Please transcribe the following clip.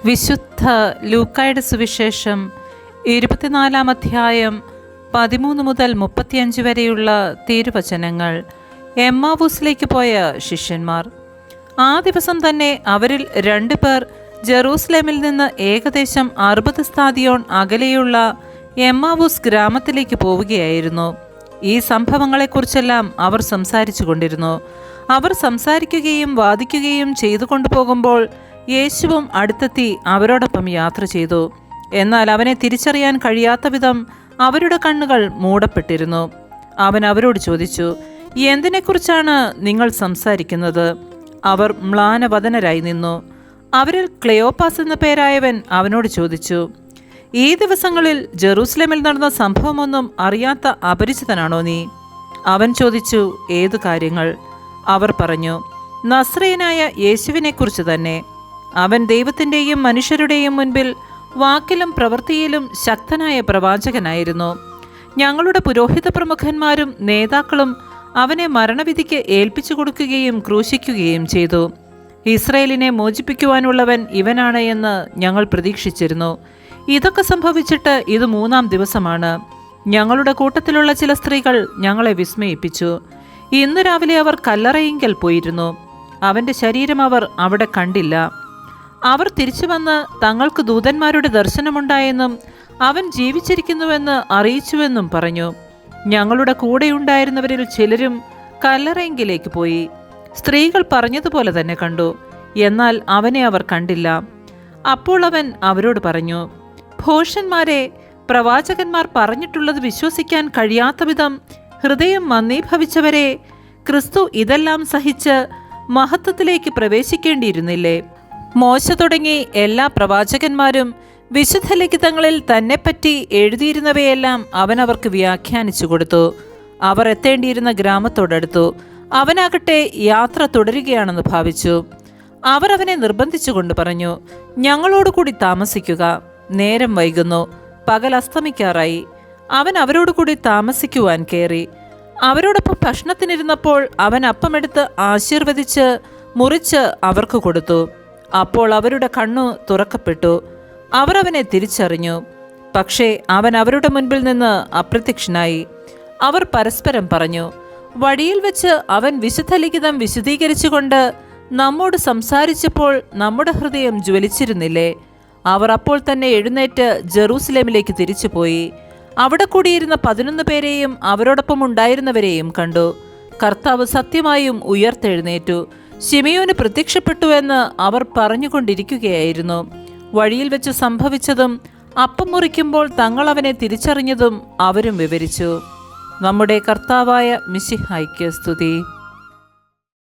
വിശുദ്ധ ലൂക്കായുടെ സുവിശേഷം 24 അധ്യായം 13 മുതൽ 35 വരെയുള്ള തിരുവചനങ്ങൾ. എമ്മാവൂസിലേക്ക് പോയ ശിഷ്യന്മാർ. ആ ദിവസം തന്നെ അവരിൽ 2 പേർ ജെറൂസലേമിൽ നിന്ന് ഏകദേശം 60 സ്താദിയോൺ അകലെയുള്ള എമ്മാവൂസ് ഗ്രാമത്തിലേക്ക് പോവുകയായിരുന്നു. ഈ സംഭവങ്ങളെക്കുറിച്ചെല്ലാം അവർ സംസാരിച്ചു കൊണ്ടിരുന്നു. അവർ സംസാരിക്കുകയും വാദിക്കുകയും ചെയ്തു കൊണ്ടുപോകുമ്പോൾ യേശുവും അടുത്തെത്തി അവരോടൊപ്പം യാത്ര ചെയ്തു. എന്നാൽ അവനെ തിരിച്ചറിയാൻ കഴിയാത്ത വിധം അവരുടെ കണ്ണുകൾ മൂടപ്പെട്ടിരുന്നു. അവൻ അവരോട് ചോദിച്ചു, എന്തിനെക്കുറിച്ചാണ് നിങ്ങൾ സംസാരിക്കുന്നത്? അവർ മ്ലാനവദനരായി നിന്നു. അവരിൽ ക്ലെയോപ്പാസ് എന്ന പേരായവൻ അവനോട് ചോദിച്ചു, ഈ ദിവസങ്ങളിൽ ജെറൂസലേമിൽ നടന്ന സംഭവമൊന്നും അറിയാത്ത അപരിചിതനാണോ നീ? അവൻ ചോദിച്ചു, ഏതു കാര്യങ്ങൾ? അവർ പറഞ്ഞു, നസ്രയനായ യേശുവിനെക്കുറിച്ച് തന്നെ. അവൻ ദൈവത്തിൻ്റെയും മനുഷ്യരുടെയും മുൻപിൽ വാക്കിലും പ്രവൃത്തിയിലും ശക്തനായ പ്രവാചകനായിരുന്നു. ഞങ്ങളുടെ പുരോഹിത പ്രമുഖന്മാരും നേതാക്കളും അവനെ മരണവിധിക്ക് ഏൽപ്പിച്ചു കൊടുക്കുകയും ക്രൂശിക്കുകയും ചെയ്തു. ഇസ്രായേലിനെ മോചിപ്പിക്കുവാനുള്ളവൻ ഇവനാണ് എന്ന് ഞങ്ങൾ പ്രതീക്ഷിച്ചിരുന്നു. ഇതൊക്കെ സംഭവിച്ചിട്ട് ഇത് 3-ാം ദിവസമാണ്. ഞങ്ങളുടെ കൂട്ടത്തിലുള്ള ചില സ്ത്രീകൾ ഞങ്ങളെ വിസ്മയിപ്പിച്ചു. ഇന്ന് രാവിലെ അവർ കല്ലറയിങ്കൽ പോയിരുന്നു. അവൻ്റെ ശരീരം അവർ അവിടെ കണ്ടില്ല. അവർ തിരിച്ചു വന്ന് തങ്ങൾക്ക് ദൂതന്മാരുടെ ദർശനമുണ്ടായെന്നും അവൻ ജീവിച്ചിരിക്കുന്നുവെന്ന് അറിയിച്ചുവെന്നും പറഞ്ഞു. ഞങ്ങളുടെ കൂടെയുണ്ടായിരുന്നവരിൽ ചിലരും കല്ലറയിങ്കിലേക്ക് പോയി. സ്ത്രീകൾ പറഞ്ഞതുപോലെ തന്നെ കണ്ടു, എന്നാൽ അവനെ അവർ കണ്ടില്ല. അപ്പോൾ അവൻ അവരോട് പറഞ്ഞു, ഭോഷന്മാരെ, പ്രവാചകന്മാർ പറഞ്ഞിട്ടുള്ളത് വിശ്വസിക്കാൻ കഴിയാത്ത വിധം ഹൃദയം മന്ദീഭവിച്ചവരെ, ക്രിസ്തു ഇതെല്ലാം സഹിച്ച് മഹത്വത്തിലേക്ക് പ്രവേശിക്കേണ്ടിയിരുന്നില്ലേ? മോശ തുടങ്ങി എല്ലാ പ്രവാചകന്മാരും വിശുദ്ധ ലിഖിതങ്ങളിൽ തന്നെപ്പറ്റി എഴുതിയിരുന്നവയെല്ലാം അവൻ അവർക്ക് വ്യാഖ്യാനിച്ചു കൊടുത്തു. അവർ എത്തേണ്ടിയിരുന്ന ഗ്രാമത്തോടടുത്തു. അവനാകട്ടെ യാത്ര തുടരുകയാണെന്ന് ഭാവിച്ചു. അവർ അവനെ നിർബന്ധിച്ചുകൊണ്ട് പറഞ്ഞു, ഞങ്ങളോടുകൂടി താമസിക്കുക, നേരം വൈകുന്നു, പകൽ അസ്തമിക്കാറായി. അവൻ അവരോടുകൂടി താമസിക്കുവാൻ കയറി. അവരോടൊപ്പം ഭക്ഷണത്തിനിരുന്നപ്പോൾ അവൻ അപ്പമെടുത്ത് ആശീർവദിച്ച് മുറിച്ച് അവർക്ക് കൊടുത്തു. അപ്പോൾ അവരുടെ കണ്ണു തുറക്കപ്പെട്ടു. അവർ അവനെ തിരിച്ചറിഞ്ഞു. പക്ഷേ അവൻ അവരുടെ മുൻപിൽ നിന്ന് അപ്രത്യക്ഷനായി. അവർ പരസ്പരം പറഞ്ഞു, വഴിയിൽ വെച്ച് അവൻ വിശുദ്ധ ലിഖിതം വിശദീകരിച്ചുകൊണ്ട് നമ്മോട് സംസാരിച്ചപ്പോൾ നമ്മുടെ ഹൃദയം ജ്വലിച്ചിരുന്നില്ലേ? അവർ അപ്പോൾ തന്നെ എഴുന്നേറ്റ് ജെറൂസലേമിലേക്ക് തിരിച്ചുപോയി. അവിടെ കൂടിയിരുന്ന 11 പേരെയും അവരോടൊപ്പം ഉണ്ടായിരുന്നവരെയും കണ്ടു. കർത്താവ് സത്യമായും ഉയർത്തെഴുന്നേറ്റു, ശിമയോന് പ്രത്യക്ഷപ്പെട്ടു എന്ന് അവർ പറഞ്ഞുകൊണ്ടിരിക്കുകയായിരുന്നു. വഴിയിൽ വെച്ച് സംഭവിച്ചതും അപ്പം മുറിക്കുമ്പോൾ തങ്ങൾ അവനെ തിരിച്ചറിഞ്ഞതും അവരും വിവരിച്ചു. നമ്മുടെ കർത്താവായ മിശിഹായ്ക്ക് സ്തുതി.